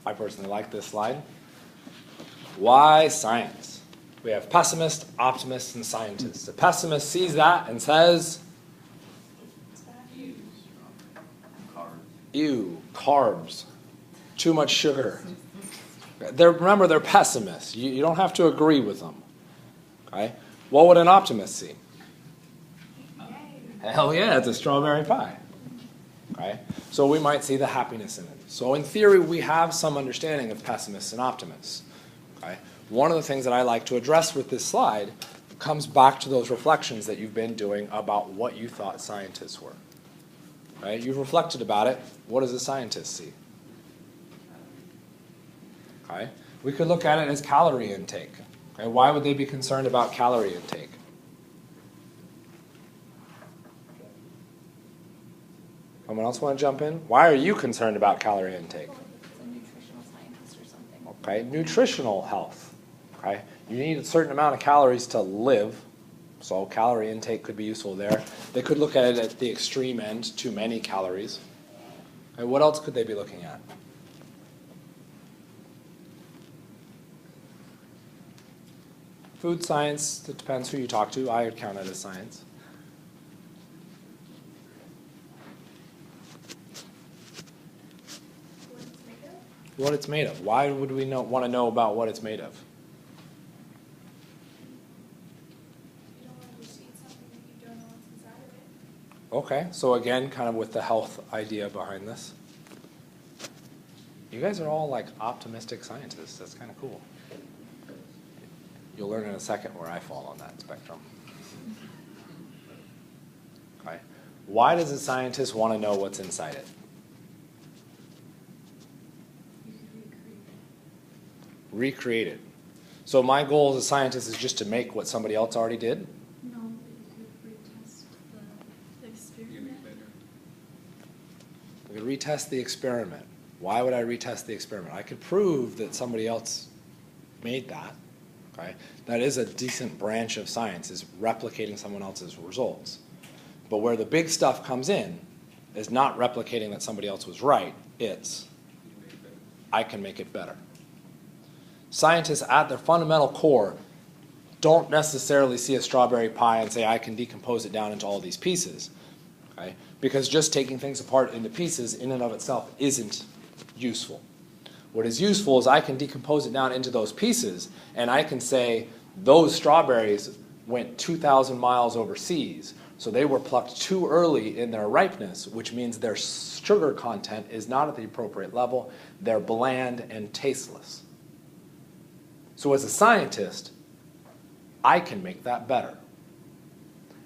I personally like this slide. Why science? We have pessimists, optimists, and scientists. The pessimist sees that and says, ew, carbs, too much sugar. Remember, they're pessimists. You don't have to agree with them. Okay? What would an optimist see? Hell yeah, it's a strawberry pie. Okay? So we might see the happiness in it. So in theory, we have some understanding of pessimists and optimists. Okay? One of the things that I like to address with this slide comes back to those reflections that you've been doing about what you thought scientists were. Right? You've reflected about it. What does a scientist see? Okay? We could look at it as calorie intake. Okay? Why would they be concerned about calorie intake? Someone else want to jump in? Why are you concerned about calorie intake? It's a nutritional scientist or something. Okay, nutritional health. Okay, you need a certain amount of calories to live, so calorie intake could be useful there. They could look at it at the extreme end, too many calories. Okay, what else could they be looking at? Food science, it depends who you talk to. I would count it as science. What it's made of. Why would we want to know about what it's made of? You don't want to just eat something that you don't know what's inside of it. Okay, so again, kind of with the health idea behind this. You guys are all like optimistic scientists. That's kind of cool. You'll learn in a second where I fall on that spectrum. Okay. Why does a scientist want to know what's inside it? Recreate it. So my goal as a scientist is just to make what somebody else already did? No, you could retest the experiment. We could retest the experiment. Why would I retest the experiment? I could prove that somebody else made that. Okay? That is a decent branch of science, is replicating someone else's results. But where the big stuff comes in is not replicating that somebody else was right. It's, I can make it better. Scientists at their fundamental core don't necessarily see a strawberry pie and say, I can decompose it down into all these pieces. Okay? Because just taking things apart into pieces in and of itself isn't useful. What is useful is I can decompose it down into those pieces, and I can say those strawberries went 2,000 miles overseas, so they were plucked too early in their ripeness, which means their sugar content is not at the appropriate level. They're bland and tasteless. So as a scientist, I can make that better.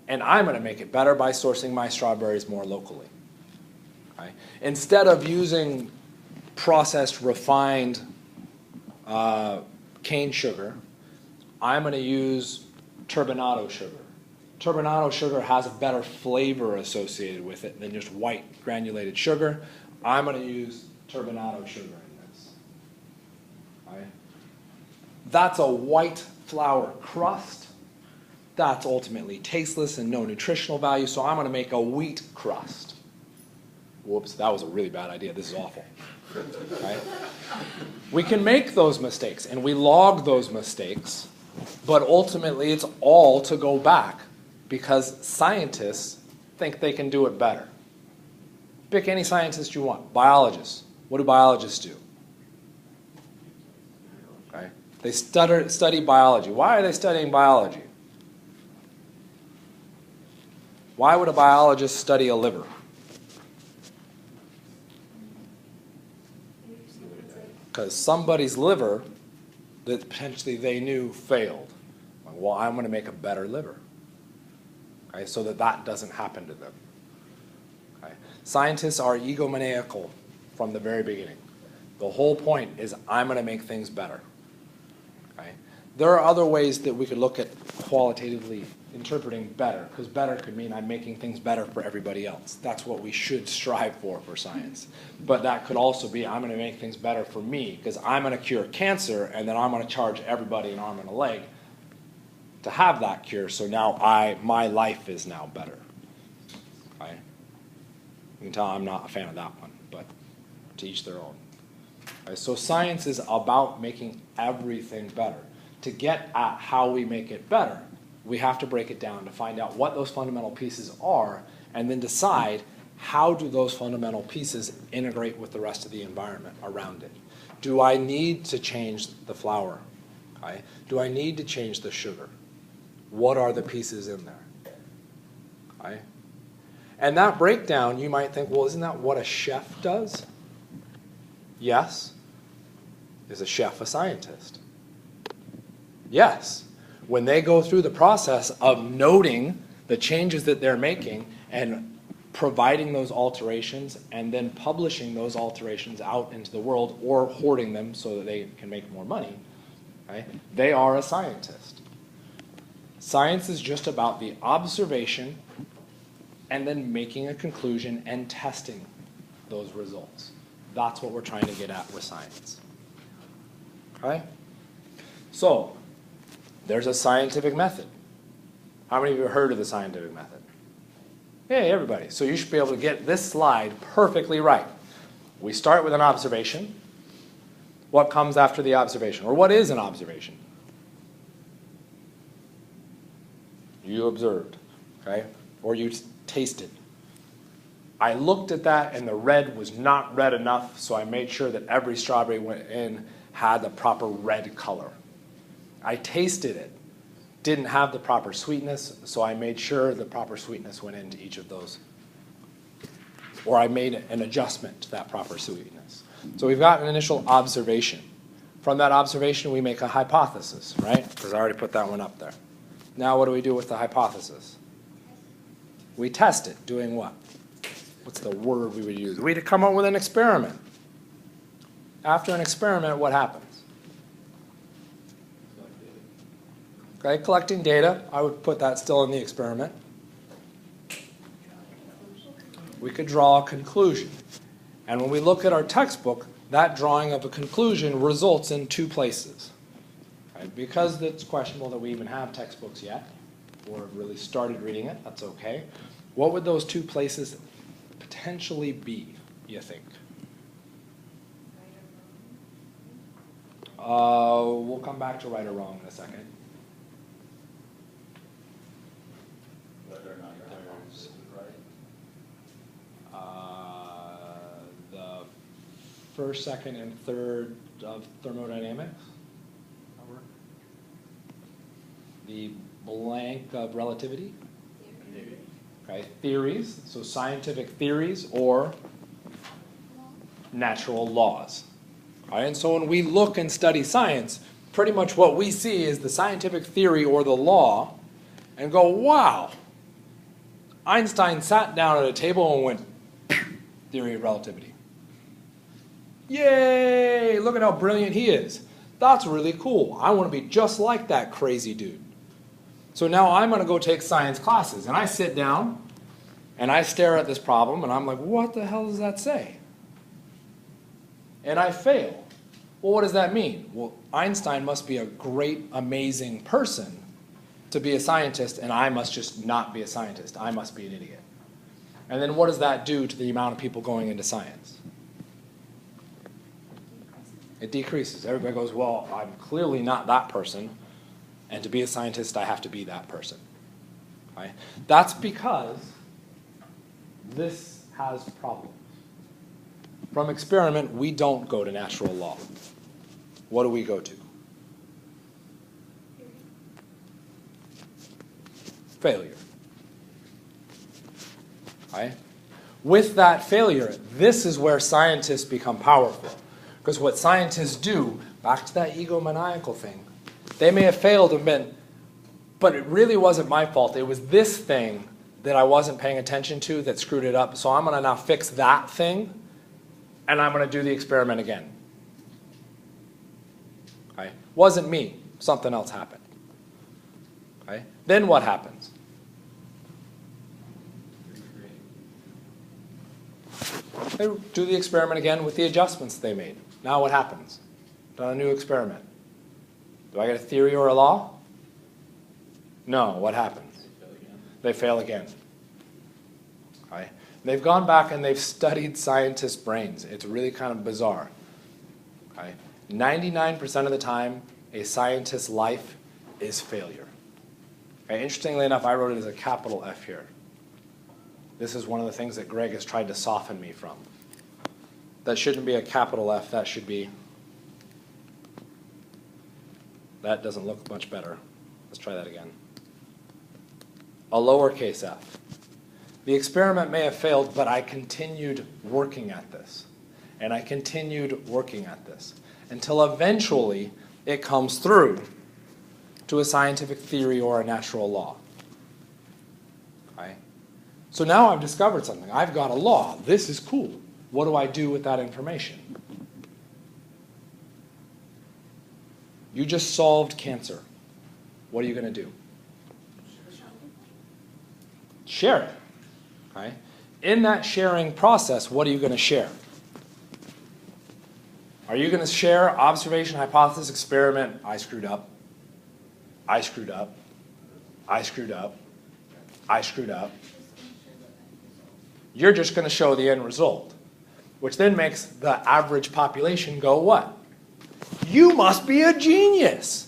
And I'm going to make it better by sourcing my strawberries more locally. Okay? Instead of using processed, refined cane sugar, I'm going to use turbinado sugar. Turbinado sugar has a better flavor associated with it than just white granulated sugar. I'm going to use turbinado sugar in this. Okay? That's a white flour crust. That's ultimately tasteless and no nutritional value, so I'm going to make a wheat crust. Whoops, that was a really bad idea. This is awful. Right? We can make those mistakes, and we log those mistakes, but ultimately it's all to go back because scientists think they can do it better. Pick any scientist you want. Biologists. What do biologists do? Okay? They study biology. Why are they studying biology? Why would a biologist study a liver? Because somebody's liver that potentially they knew failed. Well, I'm going to make a better liver. Okay, so that doesn't happen to them. Okay. Scientists are egomaniacal from the very beginning. The whole point is I'm going to make things better. Okay. There are other ways that we could look at qualitatively interpreting better, because better could mean I'm making things better for everybody else. That's what we should strive for science. But that could also be I'm going to make things better for me, because I'm going to cure cancer, and then I'm going to charge everybody an arm and a leg to have that cure, so now my life is now better. Okay? You can tell I'm not a fan of that one, but to each their own. Okay, so science is about making everything better. To get at how we make it better, we have to break it down to find out what those fundamental pieces are and then decide how do those fundamental pieces integrate with the rest of the environment around it. Do I need to change the flour? Okay? Do I need to change the sugar? What are the pieces in there? Okay? And that breakdown, you might think, well, isn't that what a chef does? Yes. Is a chef a scientist? Yes. When they go through the process of noting the changes that they're making and providing those alterations and then publishing those alterations out into the world or hoarding them so that they can make more money, right? They are a scientist. Science is just about the observation and then making a conclusion and testing those results. That's what we're trying to get at with science. Okay? So, there's a scientific method. How many of you have heard of the scientific method? Hey, everybody. So you should be able to get this slide perfectly right. We start with an observation. What comes after the observation? Or what is an observation? You observed, okay? Or you tasted. I looked at that and the red was not red enough, so I made sure that every strawberry went in had the proper red color. I tasted it. Didn't have the proper sweetness, so I made sure the proper sweetness went into each of those. Or I made an adjustment to that proper sweetness. So we've got an initial observation. From that observation, we make a hypothesis, right? Because I already put that one up there. Now what do we do with the hypothesis? We test it. Doing what? What's the word we would use? We'd come up with an experiment. After an experiment, what happens? Okay, collecting data, I would put that still in the experiment. We could draw a conclusion. And when we look at our textbook, that drawing of a conclusion results in two places. Right? Because it's questionable that we even have textbooks yet, or have really started reading it, that's okay. What would those two places potentially be, you think? We'll come back to right or wrong in a second. Whether or not your hypothesis is right. The first, second, and third of thermodynamics. The blank of relativity. Okay, theories, so scientific theories or natural laws. All right, and so when we look and study science, pretty much what we see is the scientific theory or the law and go, wow, Einstein sat down at a table and went, theory of relativity. Yay, look at how brilliant he is. That's really cool. I want to be just like that crazy dude. So now I'm going to go take science classes, and I sit down, and I stare at this problem, and I'm like, what the hell does that say? And I fail. Well, what does that mean? Well, Einstein must be a great, amazing person to be a scientist, and I must just not be a scientist. I must be an idiot. And then what does that do to the amount of people going into science? It decreases. Everybody goes, well, I'm clearly not that person. And to be a scientist, I have to be that person. Right? That's because this has problems. From experiment, we don't go to natural law. What do we go to? Failure. Right? With that failure, this is where scientists become powerful. Because what scientists do, back to that egomaniacal thing, they may have failed and been, but it really wasn't my fault. It was this thing that I wasn't paying attention to that screwed it up. So I'm going to now fix that thing, and I'm going to do the experiment again. Okay? Wasn't me. Something else happened. Okay? Then what happens? They do the experiment again with the adjustments they made. Now what happens? Done a new experiment. Do I get a theory or a law? No. What happens? They fail again. Okay? They've gone back and they've studied scientists' brains. It's really kind of bizarre. 99% of the time, a scientist's life is failure. Okay, interestingly enough, I wrote it as a capital F here. This is one of the things that Greg has tried to soften me from. That shouldn't be a capital F, that should be, that doesn't look much better. Let's try that again. A lowercase f. The experiment may have failed, but I continued working at this. And I continued working at this until eventually it comes through to a scientific theory or a natural law. Okay? So now I've discovered something. I've got a law. This is cool. What do I do with that information? You just solved cancer. What are you going to do? Share it. Okay? In that sharing process, what are you going to share? Are you going to share observation, hypothesis, experiment, I screwed up, I screwed up, I screwed up, I screwed up? You're just going to show the end result, which then makes the average population go what? You must be a genius.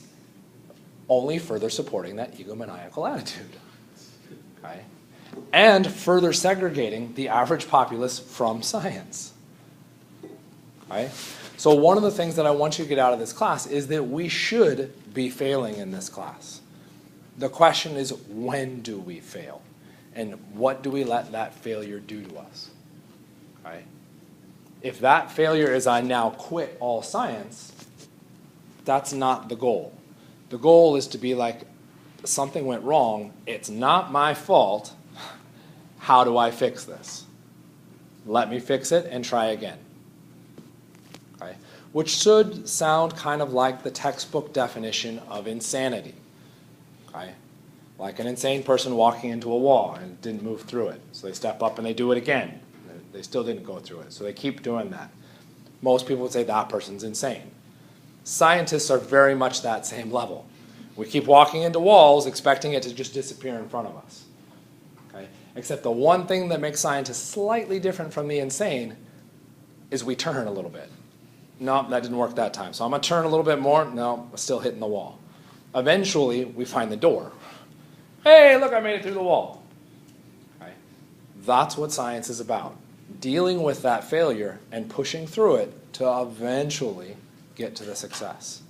Only further supporting that egomaniacal attitude. Okay? And further segregating the average populace from science. Okay? So one of the things that I want you to get out of this class is that we should be failing in this class. The question is, when do we fail? And what do we let that failure do to us? Okay? If that failure is I now quit all science, that's not the goal. The goal is to be like, something went wrong, it's not my fault, how do I fix this? Let me fix it and try again. Okay? Which should sound kind of like the textbook definition of insanity. Okay? Like an insane person walking into a wall and didn't move through it. So they step up and they do it again. They still didn't go through it. So they keep doing that. Most people would say that person's insane. Scientists are very much that same level. We keep walking into walls expecting it to just disappear in front of us. Okay? Except the one thing that makes scientists slightly different from the insane is we turn a little bit. No, that didn't work that time. So I'm going to turn a little bit more. No, I'm still hitting the wall. Eventually, we find the door. Hey, look, I made it through the wall. Okay? That's what science is about. Dealing with that failure and pushing through it to eventually get to the success.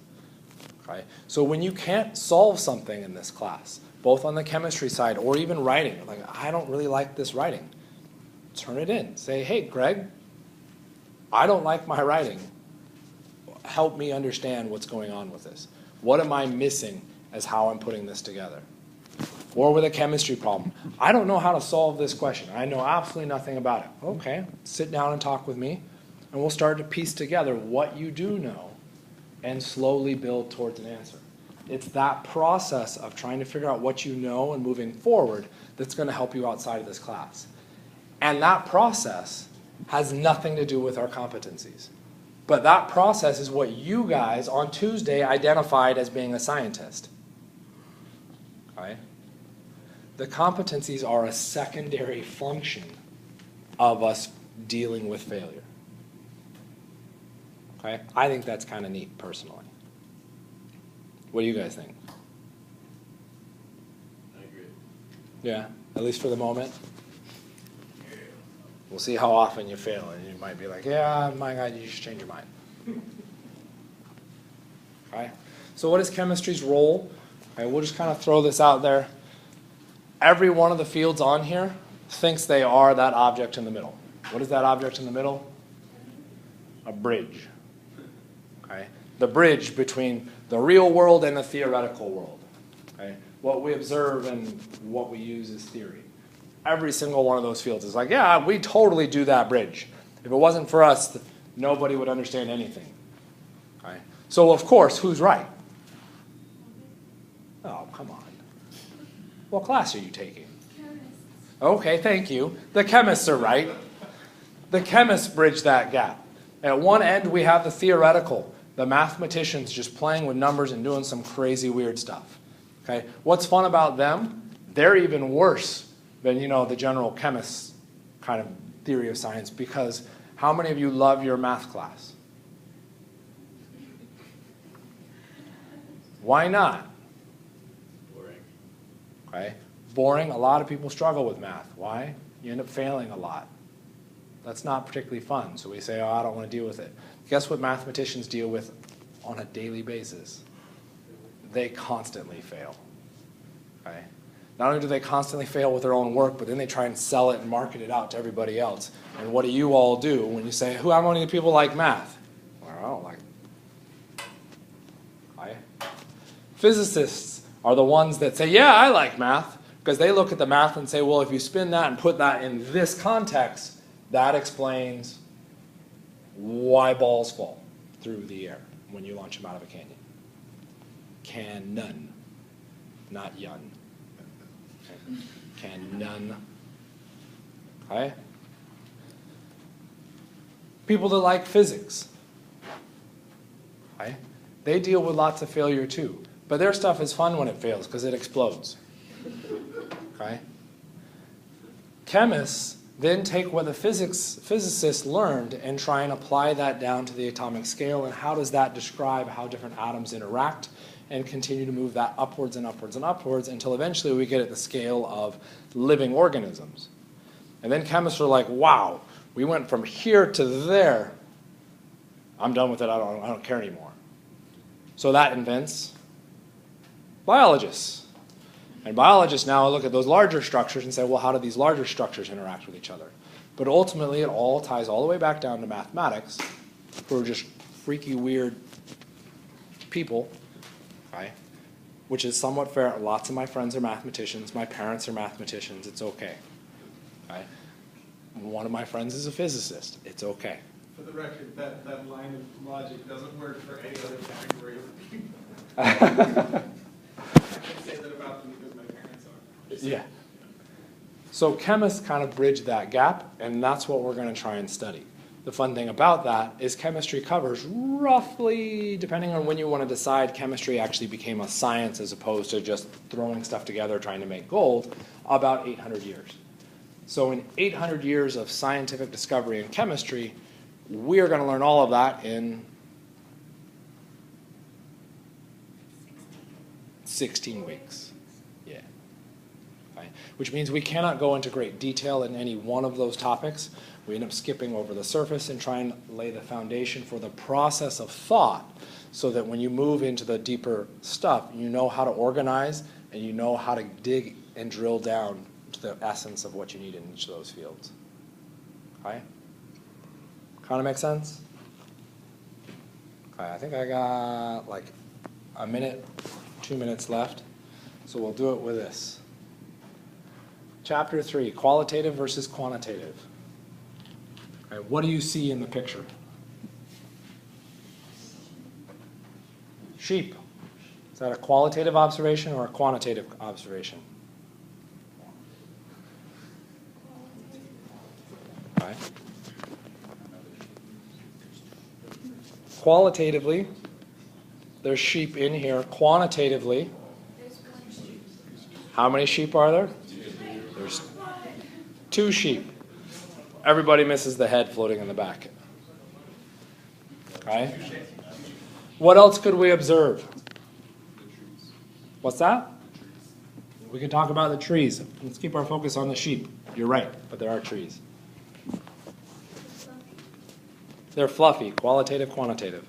Okay? So when you can't solve something in this class, both on the chemistry side or even writing, like, I don't really like this writing, turn it in. Say, hey, Greg, I don't like my writing. Help me understand what's going on with this. What am I missing as how I'm putting this together? Or with a chemistry problem, I don't know how to solve this question. I know absolutely nothing about it. Okay, sit down and talk with me, and we'll start to piece together what you do know and slowly build towards an answer. It's that process of trying to figure out what you know and moving forward that's going to help you outside of this class. And that process has nothing to do with our competencies. But that process is what you guys on Tuesday identified as being a scientist. Okay? The competencies are a secondary function of us dealing with failure. Okay? I think that's kind of neat, personally. What do you guys think? I agree. Yeah, at least for the moment. We'll see how often you fail, and you might be like, yeah, my God, you should change your mind. Okay? So what is chemistry's role? Okay, we'll just kind of throw this out there. Every one of the fields on here thinks they are that object in the middle. What is that object in the middle? A bridge. Okay? The bridge between the real world and the theoretical world. Okay? What we observe and what we use is theory. Every single one of those fields is like, yeah, we totally do that bridge. If it wasn't for us, nobody would understand anything. Okay? So, of course, who's right? Oh, come on. What class are you taking? Chemists. Okay, thank you. The chemists are right. The chemists bridge that gap. At one end, we have the theoretical, the mathematicians just playing with numbers and doing some crazy weird stuff. Okay? What's fun about them? They're even worse than, the general chemist's kind of theory of science, because how many of you love your math class? Why not? Boring. Okay? Boring. A lot of people struggle with math. Why? You end up failing a lot. That's not particularly fun. So we say, oh, I don't want to deal with it. Guess what mathematicians deal with on a daily basis? They constantly fail. Okay? Not only do they constantly fail with their own work, but then they try and sell it and market it out to everybody else. And what do you all do when you say, how many people like math? Well, I don't like it. Okay? Physicists are the ones that say, yeah, I like math, because they look at the math and say, well, if you spin that and put that in this context, that explains why balls fall through the air when you launch them out of a canyon. Cannon, not yun. Okay. Cannon. Okay? People that like physics, okay? They deal with lots of failure too. But their stuff is fun when it fails because it explodes. Okay? Chemists then take what the physicists learned and try and apply that down to the atomic scale, and how does that describe how different atoms interact, and continue to move that upwards and upwards and upwards until eventually we get at the scale of living organisms. And then chemists are like, wow, we went from here to there. I'm done with it. I don't care anymore. So that invents biologists. And biologists now look at those larger structures and say, well, how do these larger structures interact with each other? But ultimately, it all ties all the way back down to mathematics, who are just freaky, weird people, okay? Which is somewhat fair. Lots of my friends are mathematicians. My parents are mathematicians. It's okay. Okay? One of my friends is a physicist. It's okay. For the record, that line of logic doesn't work for any other category of people. I can say that about them because my parents are. Yeah. So chemists kind of bridge that gap, and that's what we're going to try and study. The fun thing about that is chemistry covers roughly, depending on when you want to decide, chemistry actually became a science as opposed to just throwing stuff together trying to make gold, about 800 years. So in 800 years of scientific discovery in chemistry, we're going to learn all of that in 16 weeks. Yeah. Okay. Which means we cannot go into great detail in any one of those topics. We end up skipping over the surface and try and lay the foundation for the process of thought so that when you move into the deeper stuff, you know how to organize and you know how to dig and drill down to the essence of what you need in each of those fields. Okay? Kind of make sense? Okay, I think I got like a minute, 2 minutes left, so we'll do it with this. Chapter 3, qualitative versus quantitative. Okay, what do you see in the picture? Sheep. Is that a qualitative observation or a quantitative observation? Okay. Qualitatively, there's sheep in here. Quantitatively, how many sheep are there? There's 2 sheep. Everybody misses the head floating in the back. Okay? What else could we observe? What's that? We can talk about the trees. Let's keep our focus on the sheep. You're right, but there are trees. They're fluffy. Qualitative, quantitative.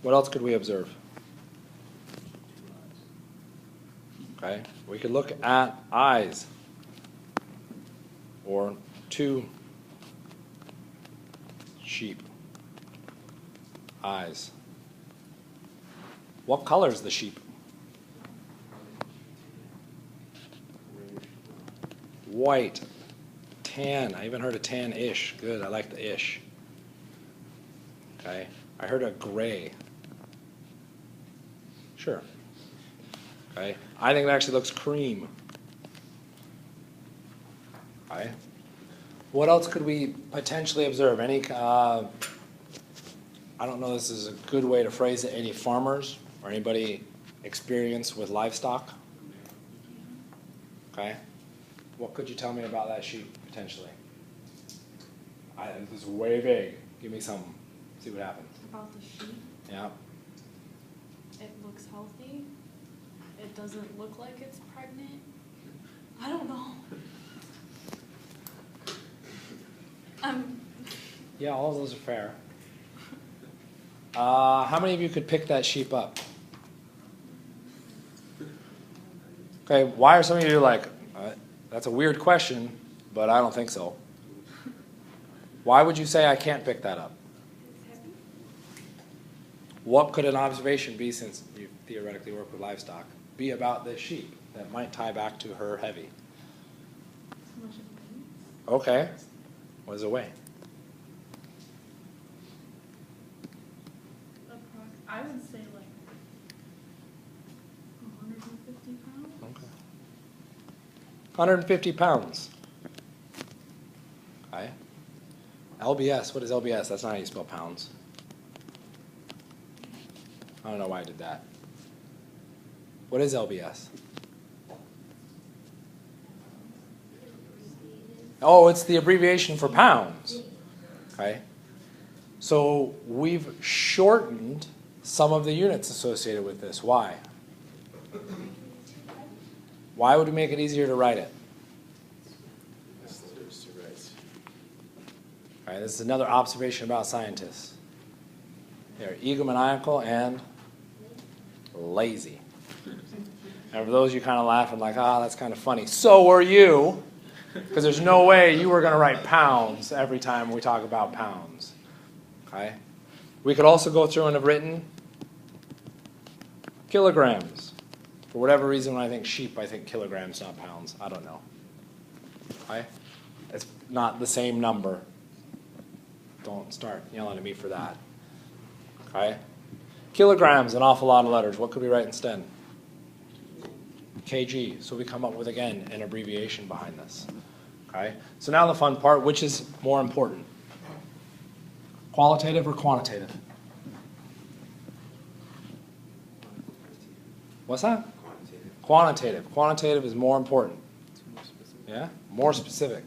What else could we observe? Okay, we could look at eyes, or 2 sheep. Eyes. What color is the sheep? White. Tan. I even heard a tan-ish. Good, I like the ish. Okay, I heard a gray. Sure. Okay, I think it actually looks cream. Okay. What else could we potentially observe? Any, I don't know if this is a good way to phrase it, any farmers or anybody experienced with livestock? Okay. What could you tell me about that sheep, potentially? This is way vague. Give me some. See what happens. About the sheep, Yeah. it looks healthy. It doesn't look like it's pregnant. I don't know. Yeah, all of those are fair. How many of you could pick that sheep up? Okay, why are some of you like, that's a weird question, but I don't think so. Why would you say I can't pick that up? What could an observation be, since you theoretically work with livestock, be about this sheep that might tie back to her heavy? Too much of Okay, what is a weight? I would say like 150 pounds. Okay. 150 pounds. Okay. LBS, what is LBS? That's not how you spell pounds. I don't know why I did that. What is LBS? Oh, it's the abbreviation for pounds. Okay. So we've shortened some of the units associated with this. Why? Why would we make it easier to write it? All right, this is another observation about scientists. They're egomaniacal and lazy. And for those of you kind of laughing like, that's kind of funny. So are you, because there's no way you were going to write pounds every time we talk about pounds. Okay? We could also go through and have written kilograms. For whatever reason, when I think sheep, I think kilograms, not pounds. I don't know. Okay? It's not the same number. Don't start yelling at me for that. Okay? Kilograms, an awful lot of letters. What could we write instead? kg. So we come up with, again, an abbreviation behind this. Okay? So now the fun part, which is more important? Qualitative or quantitative? What's that? Quantitative. Quantitative is more important. Yeah? More specific.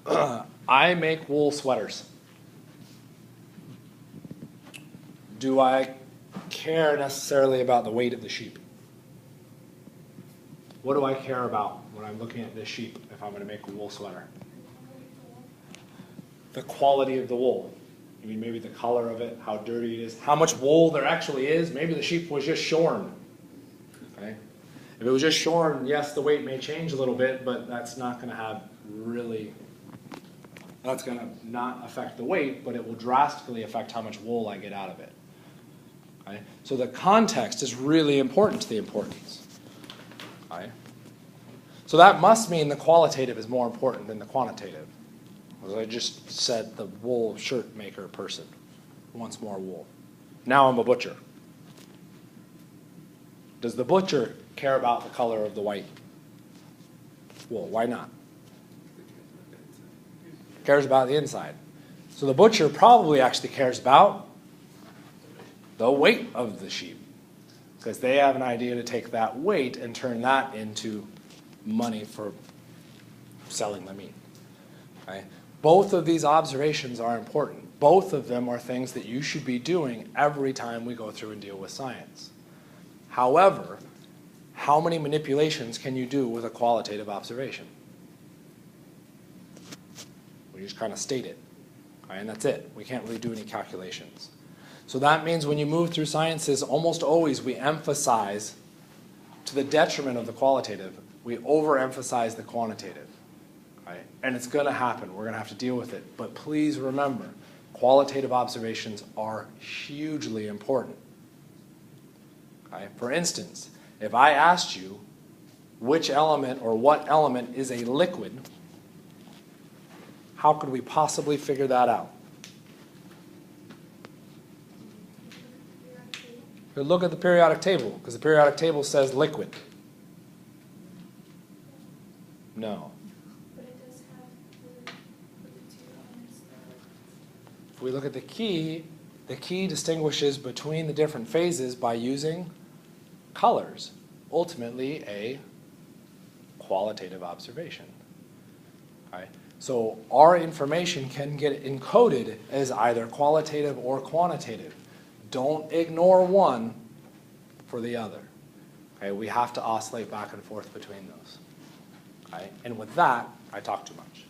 I make wool sweaters. Do I care necessarily about the weight of the sheep? What do I care about when I'm looking at this sheep if I'm going to make a wool sweater? The quality of the wool. I mean, maybe the color of it, how dirty it is, how much wool there actually is. Maybe the sheep was just shorn. Okay? If it was just shorn, yes, the weight may change a little bit, but that's not going to have really, that's going to not affect the weight, but it will drastically affect how much wool I get out of it. Okay? So the context is really important to the importance. Okay? So that must mean the qualitative is more important than the quantitative. As I just said, the wool shirt maker person wants more wool. Now I'm a butcher. Does the butcher care about the color of the white wool? Why not? Cares about the inside. So the butcher probably actually cares about the weight of the sheep, because they have an idea to take that weight and turn that into money for selling the meat. Okay? Both of these observations are important. Both of them are things that you should be doing every time we go through and deal with science. However, how many manipulations can you do with a qualitative observation? We just kind of state it, okay, and that's it. We can't really do any calculations. So that means when you move through sciences, almost always we emphasize, to the detriment of the qualitative, we overemphasize the quantitative. Right? And it's going to happen. We're going to have to deal with it. But please remember, qualitative observations are hugely important. Okay? For instance, if I asked you which element or what element is a liquid, how could we possibly figure that out? We look at the periodic table, because the periodic table says liquid. No. But it does have the two elements there. If we look at the key distinguishes between the different phases by using colors, ultimately a qualitative observation. Right? So our information can get encoded as either qualitative or quantitative. Don't ignore one for the other. Okay, we have to oscillate back and forth between those. Okay, and with that, I talk too much.